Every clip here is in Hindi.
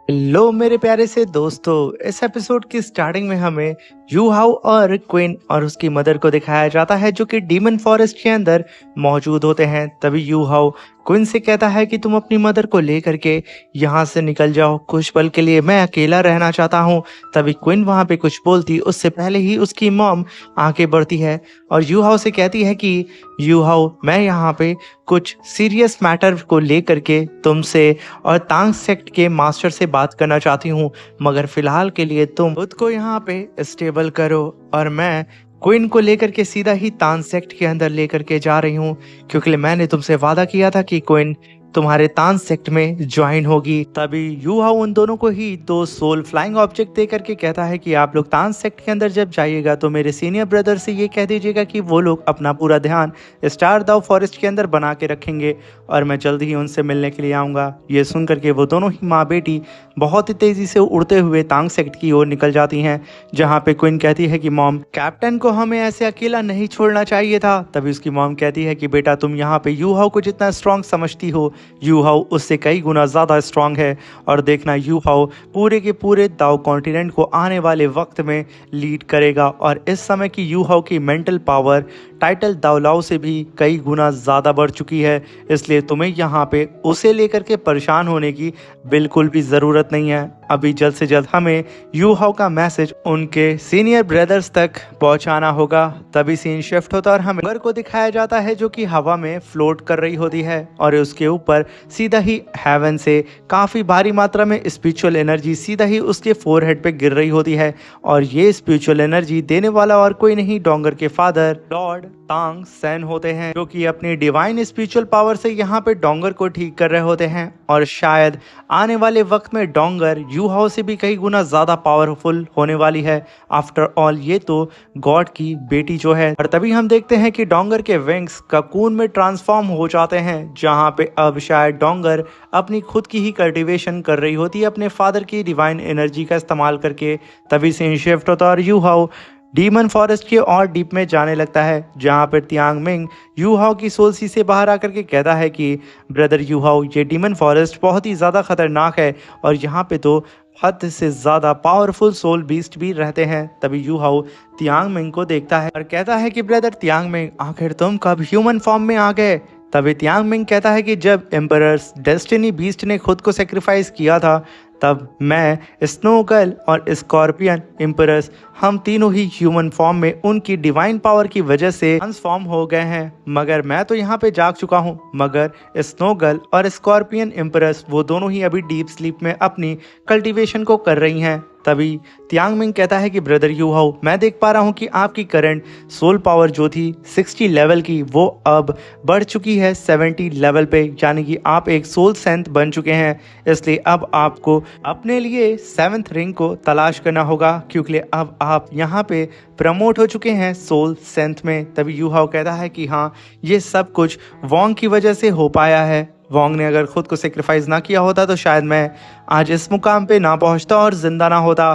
लो मेरे प्यारे से दोस्तों, इस एपिसोड की स्टार्टिंग में हमें यू हाउ और क्विन और उसकी मदर को दिखाया जाता है जो कि डीमन फॉरेस्ट के अंदर मौजूद होते हैं। तभी यू हाउ क्विन से कहता है कि तुम अपनी मदर को लेकर के यहाँ से निकल जाओ, कुछ पल के लिए मैं अकेला रहना चाहता हूँ। तभी क्विन वहाँ पे कुछ बोलती उससे पहले ही उसकी मॉम आगे बढ़ती है और यू हाउ से कहती है कि यू हाउ, मैं यहाँ पे कुछ सीरियस मैटर को लेकर के तुमसे और तांग सेक्ट के मास्टर से बात करना चाहती हूँ, मगर फिलहाल के लिए तुम खुद को यहाँ पे स्टेबल करो और मैं क्वीन को लेकर के सीधा ही तांग सेक्ट के अंदर लेकर के जा रही हूँ, क्योंकि मैंने तुमसे वादा किया था कि क्वीन तुम्हारे तान सेक्ट में ज्वाइन होगी। तभी यू हाउ उन दोनों को ही दो सोल फ्लाइंग ऑब्जेक्ट दे करके कहता है कि आप लोग तान सेक्ट के अंदर जब जाइएगा तो मेरे सीनियर ब्रदर से ये कह दीजिएगा कि वो लोग अपना पूरा ध्यान स्टार दाव फॉरेस्ट के अंदर बना के रखेंगे और मैं जल्द ही उनसे मिलने के लिए आऊँगा। ये सुन करके वो दोनों ही माँ बेटी बहुत ही तेज़ी से उड़ते हुए तांग सेक्ट की ओर निकल जाती हैं, जहाँ पे क्वीन कहती है कि मॉम, कैप्टन को हमें ऐसे अकेला नहीं छोड़ना चाहिए था। तभी उसकी मॉम कहती है कि बेटा, तुम यहाँ पे यू हाउ को जितना स्ट्रांग समझती हो, यू हाउ उससे कई गुना ज़्यादा स्ट्रांग है। और देखना, यू हाउ पूरे के पूरे दाव कॉन्टिनेंट को आने वाले वक्त में लीड करेगा और इस समय की यू हाउ की मेंटल पावर टाइटल दावलाओ से भी कई गुना ज़्यादा बढ़ चुकी है। इसलिए तुम्हें यहाँ पे उसे लेकर के परेशान होने की बिल्कुल भी ज़रूरत नहीं है। अभी जल्द से जल्द हमें यू हाउ का मैसेज उनके सीनियर ब्रदर्स तक पहुंचाना होगा। तभी सीन शिफ्ट होता है और हमें घर को दिखाया जाता है जो कि हवा में फ्लोट कर रही होती है और उसके ऊपर सीधा ही हेवन से काफ़ी भारी मात्रा में स्पिरिचुअल एनर्जी सीधा ही उसके फोरहेड पे गिर रही होती है। और ये स्पिरिचुअल एनर्जी देने वाला और कोई नहीं, डोंगर के फादर लॉर्ड तांग सेन होते हैं, जो कि अपनी डिवाइन स्पिरिचुअल पावर से यहाँ पे डोंगर को ठीक कर रहे होते हैं। और शायद आने वाले वक्त में डोंगर यू हाउ से भी कई गुना ज़्यादा पावरफुल होने वाली है। आफ्टर ऑल ये तो गॉड की बेटी जो है। और तभी हम देखते हैं कि डोंगर के विंग्स ककून में ट्रांसफॉर्म हो जाते हैं, जहाँ पे अब शायद डोंगर अपनी खुद की ही कल्टीवेशन कर रही होती है अपने फादर की डिवाइन एनर्जी का इस्तेमाल करके। तभी से शिफ्ट होता है और यू हाउ डीमन फॉरेस्ट के और डीप में जाने लगता है, जहाँ पर तियांग मिंग यू हाउ की सोल सी से बाहर आकर के कहता है कि ब्रदर यू हाउ, ये डीमन फॉरेस्ट बहुत ही ज़्यादा खतरनाक है और यहाँ पे तो हद से ज़्यादा पावरफुल सोल बीस्ट भी रहते हैं। तभी यू हाउ तियांग मिंग को देखता है और कहता है कि ब्रदर तियांग मिंग, आखिर तुम कब ह्यूमन फॉर्म में आ गए। तभी तियांग मिंग कहता है कि जब एम्परर्स डेस्टिनी बीस्ट ने खुद को सेक्रीफाइस किया था, तब मैं, स्नो गर्ल और स्कॉर्पियन एम्परर्स, हम तीनों ही ह्यूमन फॉर्म में उनकी डिवाइन पावर की वजह से ट्रांसफॉर्म हो गए हैं। मगर मैं तो यहाँ पे जाग चुका हूँ, मगर स्नो गर्ल और स्कॉर्पियन एम्परर्स वो दोनों ही अभी डीप स्लीप में अपनी कल्टीवेशन को कर रही हैं। तभी तियांग मिंग कहता है कि ब्रदर यू हाउ, मैं देख पा रहा हूँ कि आपकी करंट सोल पावर जो थी 60 लेवल की, वो अब बढ़ चुकी है 70 लेवल पे, यानी कि आप एक सोल सेंथ बन चुके हैं। इसलिए अब आपको अपने लिए 7th रिंग को तलाश करना होगा, क्योंकि अब आप यहाँ पे प्रमोट हो चुके हैं सोल सेंथ में। तभी यू हाउ कहता है कि हाँ, ये सब कुछ वोंग की वजह से हो पाया है। वोंग ने अगर खुद को सेक्रीफाइस ना किया होता तो शायद मैं आज इस मुकाम पे ना पहुंचता और जिंदा ना होता।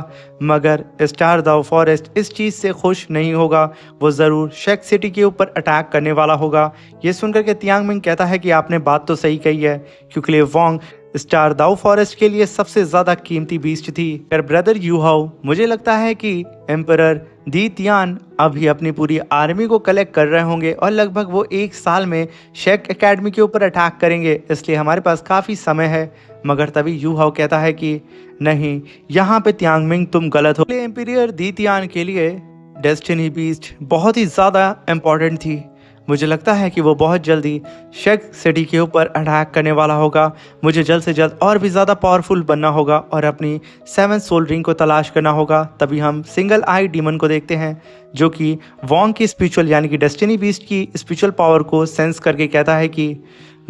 मगर स्टार दाव फॉरेस्ट इस चीज़ से खुश नहीं होगा, वो ज़रूर शेक सिटी के ऊपर अटैक करने वाला होगा। ये सुनकर के तियांग मिंग कहता है कि आपने बात तो सही कही है, क्योंकि वोंग स्टार दाव फॉरेस्ट के लिए सबसे ज़्यादा कीमती बीस्ट थी। पर ब्रदर यू हाउ, मुझे लगता है कि एम्परर दी तियान अभी अपनी पूरी आर्मी को कलेक्ट कर रहे होंगे और लगभग वो 1 साल में शेक एकेडमी के ऊपर अटैक करेंगे, इसलिए हमारे पास काफ़ी समय है। मगर तभी यू हाउ कहता है कि नहीं, यहाँ पे तियांग मिंग तुम गलत हो। एम्पीरियर दी तियान के लिए डेस्टिनी बीस्ट बहुत ही ज़्यादा इम्पोर्टेंट थी। मुझे लगता है कि वो बहुत जल्दी शेक सिटी के ऊपर अटैक करने वाला होगा। मुझे जल्द से जल्द और भी ज़्यादा पावरफुल बनना होगा और अपनी 7th सोल रिंग को तलाश करना होगा। तभी हम सिंगल आई डीमन को देखते हैं, जो कि वोंग की स्पिरिचुअल यानी कि डेस्टिनी बीस्ट की स्पिरिचुअल पावर को सेंस करके कहता है कि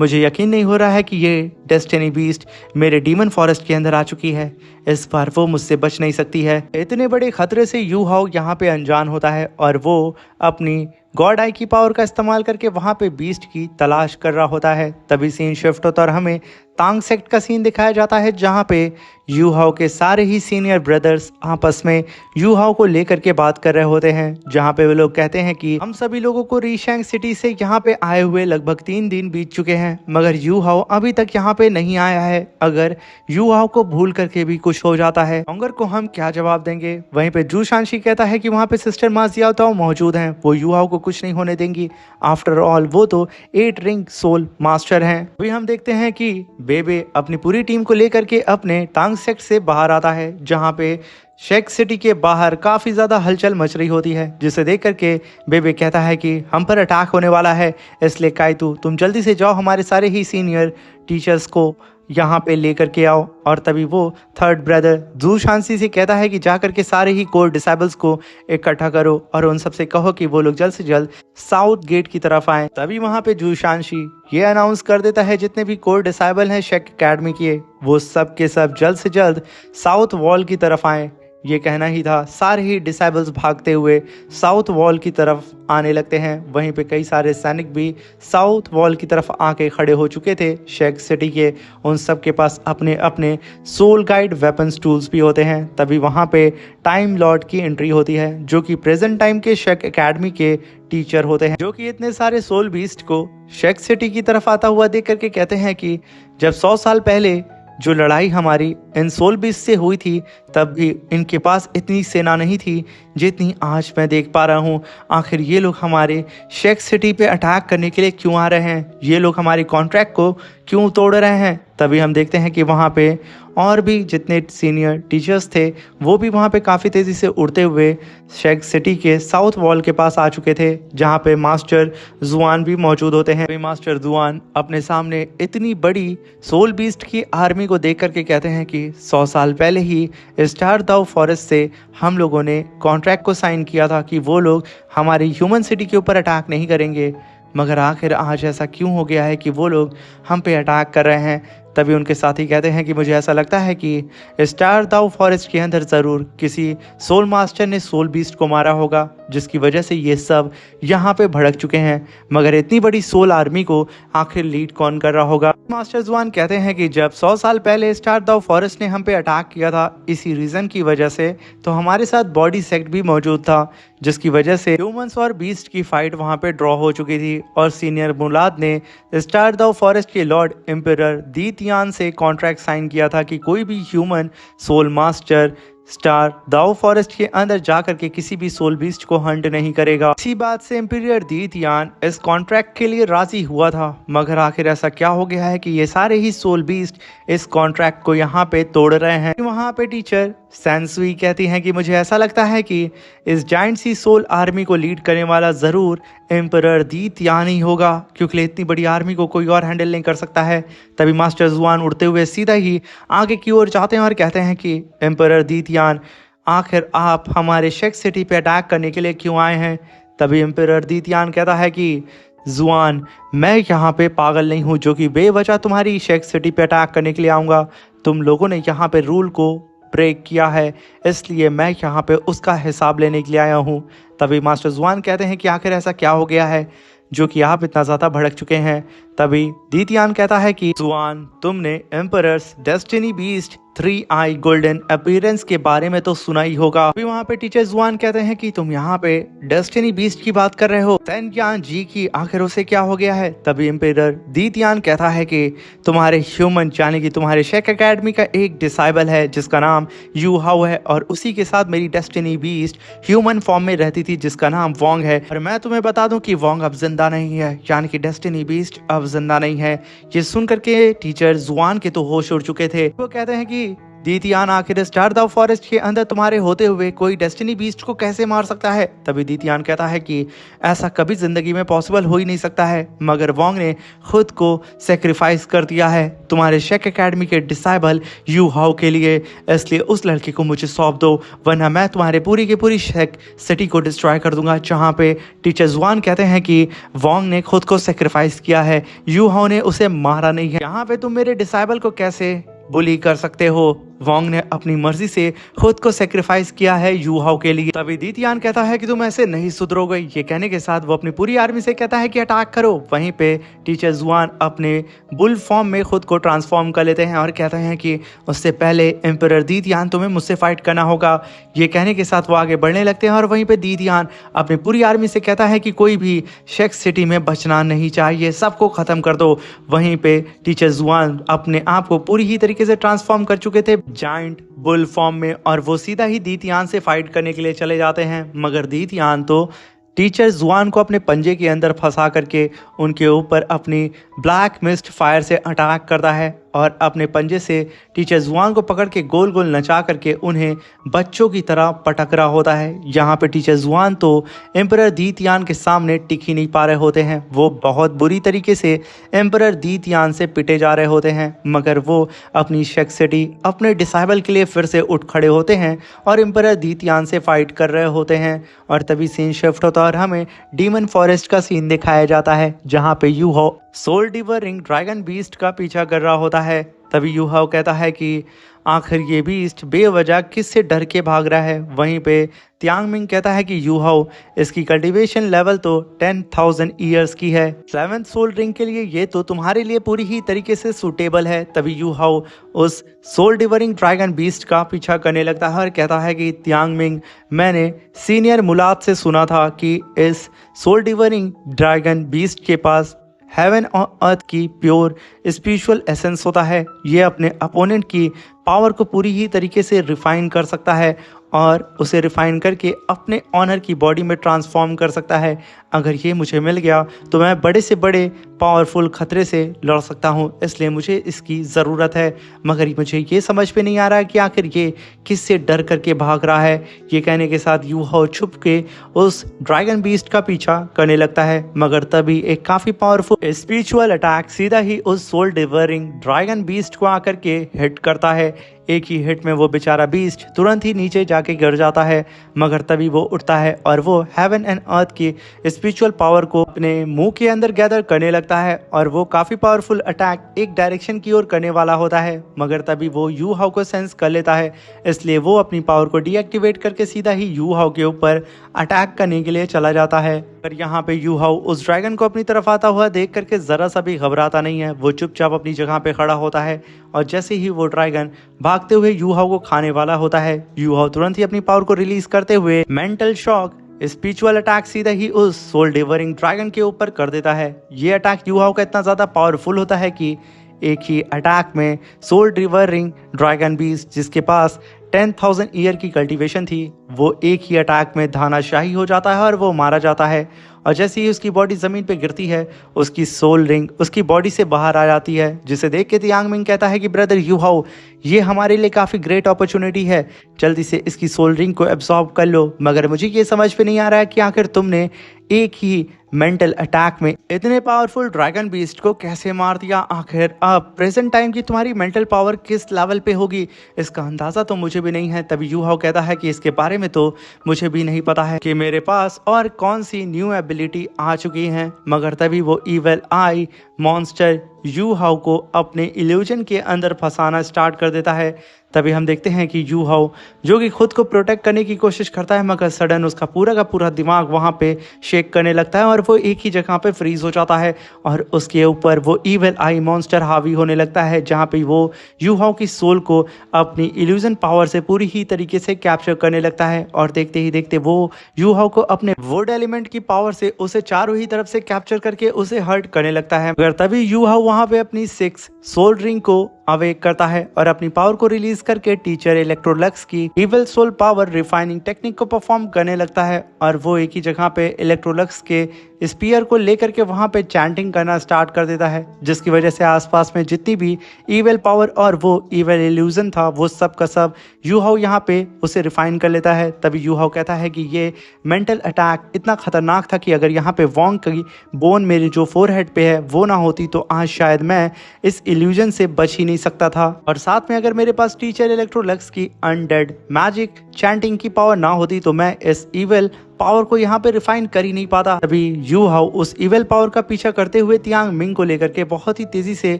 मुझे यकीन नहीं हो रहा है कि ये डेस्टिनी बीस्ट मेरे डीमन फॉरेस्ट के अंदर आ चुकी है। इस बार वो मुझसे बच नहीं सकती है। इतने बड़े खतरे से यू हाउ यहाँ पे अनजान होता है और वो अपनी गॉड आई की पावर का इस्तेमाल करके वहां पे बीस्ट की तलाश कर रहा होता है। तभी सीन शिफ्ट होता है और हमें तांग सेक्ट का सीन दिखाया जाता है, जहां पे यू हाओ के सारे ही सीनियर ब्रदर्स आपस में यू हाओ को लेकर के बात कर रहे होते हैं, जहां पे वे लोग कहते हैं कि हम सभी लोगों को रीशैंग सिटी से यहाँ पे आए हुए लगभग 3 दिन बीत चुके हैं, मगर यू हाओ अभी तक यहाँ पे नहीं आया है। अगर यू हाओ को भूल करके भी कुछ हो जाता है, ओंगर को हम क्या जवाब देंगे? वहीं पे जू शांशी कहता है कि वहाँ पे सिस्टर माजियाओ मौजूद हैं, वो यू हाओ को कुछ नहीं होने देंगी। आफ्टर ऑल वो तो 8 रिंग सोल मास्टर हैं। अभी हम देखते हैं कि बेबे अपनी पूरी टीम को लेकर के अपने टांग सेक्ट से बाहर आता है, जहां पे शेक सिटी के बाहर काफी ज्यादा हलचल मच रही होती है, जिसे देख करके बेबे कहता है कि हम पर अटैक होने वाला है, इसलिए काइतू तुम जल्दी से जाओ, हमारे सारे ही सीनियर टीचर्स को यहाँ पे लेकर के आओ। और तभी वो थर्ड ब्रदर जू शांसी से कहता है कि जाकर के सारे ही कोर डिसेबल्स को इकट्ठा करो और उन सबसे कहो कि वो लोग जल्द से जल्द साउथ गेट की तरफ आए। तभी वहाँ पे जू शांसी ये अनाउंस कर देता है जितने भी कोर डिसेबल हैं शेक एकेडमी के, वो सब के सब जल्द से जल्द साउथ वॉल की तरफ आए। ये कहना ही था, सारे ही डिसेबल्स भागते हुए साउथ वॉल की तरफ आने लगते हैं। वहीं पे कई सारे सैनिक भी साउथ वॉल की तरफ आके खड़े हो चुके थे शेक सिटी के, उन सब के पास अपने अपने सोल गाइड वेपन्स टूल्स भी होते हैं। तभी वहाँ पे टाइम लॉर्ड की एंट्री होती है, जो कि प्रेजेंट टाइम के शेक एकेडमी के टीचर होते हैं, जो कि इतने सारे सोल बीस्ट को शेक सिटी की तरफ आता हुआ देख करके कहते हैं कि जब 100 साल पहले जो लड़ाई हमारी इन सोल बीस्ट से हुई थी, तब भी इनके पास इतनी सेना नहीं थी जितनी आज मैं देख पा रहा हूँ। आखिर ये लोग हमारे शेक सिटी पे अटैक करने के लिए क्यों आ रहे हैं? ये लोग हमारी कॉन्ट्रैक्ट को क्यों तोड़ रहे हैं? तभी हम देखते हैं कि वहाँ पे और भी जितने सीनियर टीचर्स थे, वो भी वहाँ पे काफ़ी तेज़ी से उड़ते हुए शेक सिटी के साउथ वॉल के पास आ चुके थे, जहाँ पे मास्टर जुआन भी मौजूद होते हैं। मास्टर जुआन अपने सामने इतनी बड़ी सोल बीस्ट की आर्मी को देख करके कहते हैं कि 100 साल पहले ही स्टार दाउ फॉरेस्ट से हम लोगों ने कॉन्ट्रैक्ट को साइन किया था कि वो लोग हमारी ह्यूमन सिटी के ऊपर अटैक नहीं करेंगे, मगर आखिर आज ऐसा क्यों हो गया है कि वो लोग हम पे अटैक कर रहे हैं? तभी उनके साथी कहते हैं कि मुझे ऐसा लगता है कि स्टार दाउ फॉरेस्ट के अंदर ज़रूर किसी सोल मास्टर ने सोल बीस्ट को मारा होगा, जिसकी वजह से ये सब यहाँ पे भड़क चुके हैं। मगर इतनी बड़ी सोल आर्मी को आखिर लीड कौन कर रहा होगा? मास्टर जुआन कहते हैं कि जब 100 साल पहले स्टार दाउ फॉरेस्ट ने हम पे अटैक किया था, इसी रीज़न की वजह से तो हमारे साथ बॉडी सेक्ट भी मौजूद था, जिसकी वजह से ह्यूमंस और बीस्ट की फाइट वहाँ पे ड्रॉ हो चुकी थी। और सीनियर मुलाद ने स्टार दाउ फॉरेस्ट के लॉर्ड एम्परर दीतियान से कॉन्ट्रैक्ट साइन किया था कि कोई भी ह्यूमन सोल मास्टर स्टार दाउ फॉरेस्ट के अंदर जाकर के किसी भी सोल बीस्ट को हंट नहीं करेगा। इसी बात से एम्पीरियर दीतियान इस कॉन्ट्रैक्ट के लिए राजी हुआ था, मगर आखिर ऐसा क्या हो गया है कि ये सारे ही सोल बीस्ट इस कॉन्ट्रैक्ट को यहाँ पे तोड़ रहे हैं? वहाँ पे टीचर सैनसुई कहती हैं कि मुझे ऐसा लगता है कि इस जाइंट सी सोल आर्मी को लीड करने वाला ज़रूर एम्परर दीतियान ही होगा, क्योंकि इतनी बड़ी आर्मी को कोई और हैंडल नहीं कर सकता है। तभी मास्टर जुआन उड़ते हुए सीधा ही आगे की ओर जाते हैं और कहते हैं कि एम्परर दीतियान, आखिर आप हमारे शेक सिटी पे अटैक करने के लिए क्यों आए हैं? तभी एम्परर दीतियान कहता है कि जुआन, मैं यहाँ पे पागल नहीं हूँ जो कि बेवजह तुम्हारी शेक सिटी पे अटैक करने के लिए आऊँगा। तुम लोगों ने यहाँ पे रूल को ब्रेक किया है, इसलिए मैं यहाँ पे उसका हिसाब लेने के लिए आया हूँ। तभी मास्टर जुआन कहते हैं कि आखिर ऐसा क्या हो गया है जो कि आप इतना ज़्यादा भड़क चुके हैं? तभी दीतियान कहता है कि जुआन, तुमने एम्परर्स डेस्टिनी बीस्ट 3 आई गोल्डन अपीयरेंस के बारे में तो सुना ही होगा। अभी वहाँ पे टीचर जुआन कहते हैं कि तुम यहाँ पे डेस्टिनी बीस्ट की बात कर रहे हो, सैनयान जी की, आखिर उसे क्या हो गया है? तभी एम्परर दीतियान कहता है कि तुम्हारे ह्यूमन यानी कि तुम्हारे शेक एकेडमी का एक डिसाइबल है जिसका नाम यू हाओ है, और उसी के साथ मेरी डेस्टिनी बीस्ट ह्यूमन फॉर्म में रहती थी जिसका नाम वोंग है। और मैं तुम्हें बता दूं कि वोंग अब जिंदा नहीं है, यानी कि डेस्टिनी बीस्ट अब जिंदा नहीं है। ये सुन करके टीचर जुआन के तो होश उड़ चुके थे। वो कहते हैं कि दीतियान, आखिर स्टार दाउ फॉरेस्ट के अंदर तुम्हारे होते हुए कोई डेस्टिनी बीस्ट को कैसे मार सकता है? तभी दीतियान कहता है कि ऐसा कभी जिंदगी में पॉसिबल हो ही नहीं सकता है, मगर वोंग ने खुद को सेक्रीफाइस कर दिया है तुम्हारे शेक एकेडमी के डिसाइबल यू हाओ के लिए, इसलिए उस लड़के को मुझे सौंप दो, वरना मैं तुम्हारे पूरी की पूरी शेक सिटी को डिस्ट्रॉय कर दूंगा। जहाँ पे टीचर जुआन कहते हैं कि वोंग ने खुद को सेक्रीफाइस किया है, यू हाओ ने उसे मारा नहीं है। यहाँ पे तुम मेरे डिसाइबल को कैसे बुली कर सकते हो? वोंग ने अपनी मर्जी से खुद को सेक्रीफाइस किया है यू हाउ के लिए। तभी दी तियान कहता है कि तुम ऐसे नहीं सुधरोगे। ये कहने के साथ वो अपनी पूरी आर्मी से कहता है कि अटैक करो। वहीं पे टीचर जुआन अपने बुल फॉर्म में खुद को ट्रांसफॉर्म कर लेते हैं और कहते हैं कि उससे पहले एम्परर दी तियान तुम्हें मुझसे फाइट करना होगा। ये कहने के साथ वो आगे बढ़ने लगते हैं और वहीं पे दी तियान अपनी पूरी आर्मी से कहता है कि कोई भी शेक्स सिटी में बचना नहीं चाहिए, सबको खत्म कर दो। वहीं पे टीचर जुआन अपने आप को पूरी ही तरीके से ट्रांसफॉर्म कर चुके थे जायंट बुल फॉर्म में और वो सीधा ही दी तियान से फाइट करने के लिए चले जाते हैं। मगर दी तियान तो टीचर जुआन को अपने पंजे के अंदर फंसा करके उनके ऊपर अपनी ब्लैक मिस्ट फायर से अटैक करता है और अपने पंजे से टीचर जुआन को पकड़ के गोल गोल नचा करके उन्हें बच्चों की तरह पटक रहा होता है। यहाँ पे टीचर जुआन तो एम्परर दी तियान के सामने टिक ही नहीं पा रहे होते हैं। वो बहुत बुरी तरीके से एम्परर दी तियान से पिटे जा रहे होते हैं, मगर वो अपनी शेक्सिटी अपने डिसाइबल के लिए फिर से उठ खड़े होते हैं और एम्परर दी तियान से फाइट कर रहे होते हैं। और तभी सीन शिफ्ट होता है और हमें डीमन फॉरेस्ट का सीन दिखाया जाता है जहाँ पे यू हाउ सोल डिवरिंग ड्रैगन बीस्ट का पीछा कर रहा होता है। तभी यू हाउ कहता है कि आखिर ये बीस्ट बेवजह किससे डर के भाग रहा है। वहीं पे त्यांग मिंग कहता है कि यू हाउ इसकी कल्टीवेशन लेवल तो 10,000 ईयर्स की है, 7th सोल रिंग के लिए ये तो तुम्हारे लिए पूरी ही तरीके से सूटेबल है। तभी यू हाउ उस सोल डिवरिंग ड्रैगन बीस्ट का पीछा करने लगता है और कहता है कि त्यांग मिंग, मैंने सीनियर मुलाद से सुना था कि इस सोल डिवरिंग ड्रैगन बीस्ट के पास हेवन और अर्थ की प्योर स्पिरिचुअल एसेंस होता है। ये अपने अपोनेंट की पावर को पूरी ही तरीके से रिफाइन कर सकता है और उसे रिफाइन करके अपने ऑनर की बॉडी में ट्रांसफॉर्म कर सकता है। अगर ये मुझे मिल गया तो मैं बड़े से बड़े पावरफुल खतरे से लड़ सकता हूँ, इसलिए मुझे इसकी ज़रूरत है। मगर मुझे ये समझ में नहीं आ रहा है कि आखिर ये किससे डर करके भाग रहा है। ये कहने के साथ यू हाउ छुप के उस ड्रैगन बीस्ट का पीछा करने लगता है, मगर तभी एक काफ़ी पावरफुल स्पिरिचुअल अटैक सीधा ही उस सोल डिवरिंग ड्रैगन बीस्ट को आकर के हिट करता है। एक ही हिट में वो बेचारा बीस्ट तुरंत ही नीचे जाके गिर जाता है, मगर तभी वो उठता है और वो हेवन एंड अर्थ की स्पिरिचुअल पावर को अपने मुंह के अंदर गैदर करने लगता है और वो काफ़ी पावरफुल अटैक एक डायरेक्शन की ओर करने वाला होता है। मगर तभी वो यू हाउ को सेंस कर लेता है, इसलिए वो अपनी पावर को डीएक्टिवेट करके सीधा ही यू हाउ के ऊपर अटैक करने के लिए चला जाता है। पर यहाँ पे यू हाउ उस ड्रैगन को अपनी तरफ आता हुआ देख करके ज़रा सा भी घबराता नहीं है। वो चुपचाप अपनी जगह पे खड़ा होता है और जैसे ही वो ड्रैगन भागते हुए यू हाउ को खाने वाला होता है, यू हाउ तुरंत ही अपनी पावर को रिलीज करते हुए मेंटल शॉक स्पिरिचुअल अटैक सीधा ही उस सोल डिवरिंग ड्रैगन के ऊपर कर देता है। ये अटैक यू हाउ का इतना ज़्यादा पावरफुल होता है कि एक ही अटैक में सोल डिवरिंग ड्रैगन बीस्ट जिसके पास 10,000 ईयर की कल्टीवेशन थी, वो एक ही अटैक में धानाशाही हो जाता है और वो मारा जाता है। और जैसे ही उसकी बॉडी ज़मीन पे गिरती है, उसकी सोल रिंग उसकी बॉडी से बाहर आ जाती है, जिसे देख के त्यांग मिंग कहता है कि ब्रदर यू हाउ, ये हमारे लिए काफ़ी ग्रेट अपॉर्चुनिटी है, जल्दी से इसकी सोल रिंग को एब्जॉर्ब कर लो। मगर मुझे ये समझ में नहीं आ रहा है कि आखिर तुमने एक ही मेंटल अटैक में इतने पावरफुल ड्रैगन बीस्ट को कैसे मार दिया। आखिर अब प्रेजेंट टाइम की तुम्हारी मेंटल पावर किस लेवल पे होगी, इसका अंदाज़ा तो मुझे भी नहीं है। तभी यू हाउ कहता है कि इसके बारे में तो मुझे भी नहीं पता है कि मेरे पास और कौन सी न्यू एबिलिटी आ चुकी हैं। मगर तभी वो evil I monster you how को अपने इल्यूजन के अंदर फंसाना स्टार्ट कर देता है। तभी हम देखते हैं कि यू हाउ जो कि खुद को प्रोटेक्ट करने की कोशिश करता है, मगर सडन उसका पूरा का पूरा दिमाग वहाँ पे शेक करने लगता है और वो एक ही जगह पे फ्रीज हो जाता है और उसके ऊपर वो इविल आई मॉन्स्टर हावी होने लगता है, जहाँ पे वो यू हाउ की सोल को अपनी इल्यूजन पावर से पूरी ही तरीके से कैप्चर करने लगता है। और देखते ही देखते वो यू हाउ को अपने वुड एलिमेंट की पावर से उसे चारों ही तरफ से कैप्चर करके उसे हर्ट करने लगता है। मगर तभी यू हाउ वहाँ पे अपनी 6 सोल रिंग को अवेक करता है और अपनी पावर को रिलीज करके टीचर इलेक्ट्रोलक्स की evil soul power refining technique को परफॉर्म करने लगता है। और वो एक ही जगह पे इलेक्ट्रोलक्स के स्पीयर को लेकर के वहाँ पे चैंटिंग करना स्टार्ट कर देता है, जिसकी वजह से आसपास में जितनी भी इविल पावर और वो इविल इल्यूजन था वो सब का सब यू हाउ यहाँ पे उसे रिफाइन कर लेता है। तभी यू हाउ कहता है कि ये मेंटल अटैक इतना खतरनाक था कि अगर यहाँ पे वोंग की बोन मेरी जो फोरहेड पे है वो ना होती तो आज शायद मैं इस इल्यूजन से बच ही नहीं सकता था। और साथ में अगर मेरे पास टीचर इलेक्ट्रोलक्स की अनडेड मैजिक चैंटिंग की पावर ना होती तो मैं इस इविल पावर को यहाँ पे रिफाइन कर ही नहीं पाता। तभी यू हाउ उस इवल पावर का पीछा करते हुए तियांग मिंग को लेकर के बहुत ही तेजी से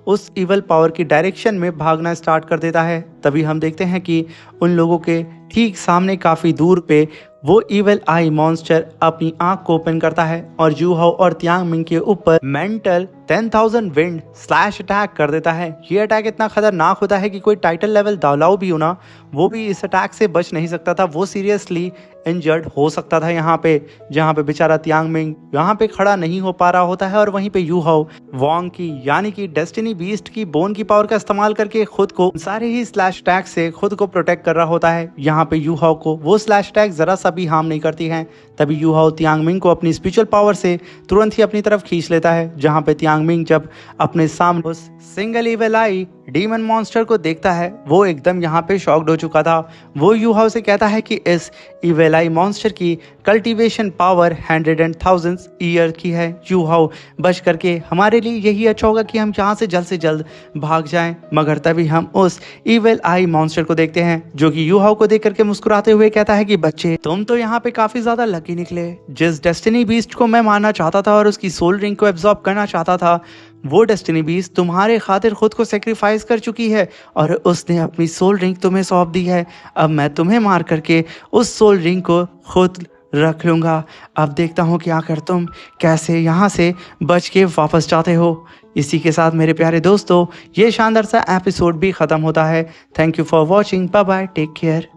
उस इवल पावर की डायरेक्शन में भागना स्टार्ट कर देता है। तभी हम देखते हैं कि उन लोगों के ठीक सामने काफी दूर पे वो इवल आई मॉन्स्टर अपनी आंख को ओपन करता है और यू हाउ और तियांग मिंग के ऊपर मेंटल 10,000 विंड स्लैश अटैक कर देता है। ये अटैक इतना खतरनाक होता है कि कोई टाइटल लेवल दावलाओ भी हो ना, वो भी इस अटैक से बच नहीं सकता था। वो सीरियसली इंजर्ड हो सकता था यहाँ पे, जहाँ पे बेचारा तियांग मिंग यहाँ पे खड़ा नहीं हो पा रहा होता है। और वहीं पे यू हाउ वोंग की यानी कि डेस्टिनी बीस्ट की बोन की पावर का इस्तेमाल करके खुद को सारे ही स्लैश अटैक से खुद को प्रोटेक्ट कर रहा होता है। यहाँ पे यू हाउ को वो स्लैश अटैक जरा सा भी हार्म नहीं करती हैं। तभी यू हाउ तियांग मिंग को अपनी स्पिरिचुअल पावर से तुरंत ही अपनी तरफ खींच लेता है, जहाँ पे तियांग मिंग जब अपने सामने उस सिंगल इवल आई डीमन मॉन्स्टर को देखता है वो एकदम यहाँ पे शॉक्ड हो चुका था। वो यू हाउ से कहता है कि इस इवल आई मॉन्स्टर की कल्टीवेशन पावर 100,000 ईयर की है। यू हाउ बच करके हमारे लिए यही अच्छा होगा कि हम यहाँ से जल्द भाग जाएं। मगर तभी हम उस इवल आई मॉन्स्टर को देखते हैं जो कि यू हाउ को देख करके मुस्कुराते हुए कहता है कि बच्चे तुम तो यहाँ पे काफी ज्यादा लकी निकले। जिस डेस्टिनी बीस्ट को मैं मारना चाहता था और उसकी सोल रिंग को एब्जॉर्ब करना चाहता था, वो डेस्टिनी बीस्ट तुम्हारे खातिर खुद को सेक्रीफाइस कर चुकी है और उसने अपनी सोल रिंग तुम्हें सौंप दी है। अब मैं तुम्हें मार करके उस सोल रिंग को खुद रख लूँगा। अब देखता हूँ कि आखिर तुम कैसे यहाँ से बच के वापस जाते हो। इसी के साथ मेरे प्यारे दोस्तों ये शानदार सा एपिसोड भी ख़त्म होता है। Thank you for watching. Bye bye, take care.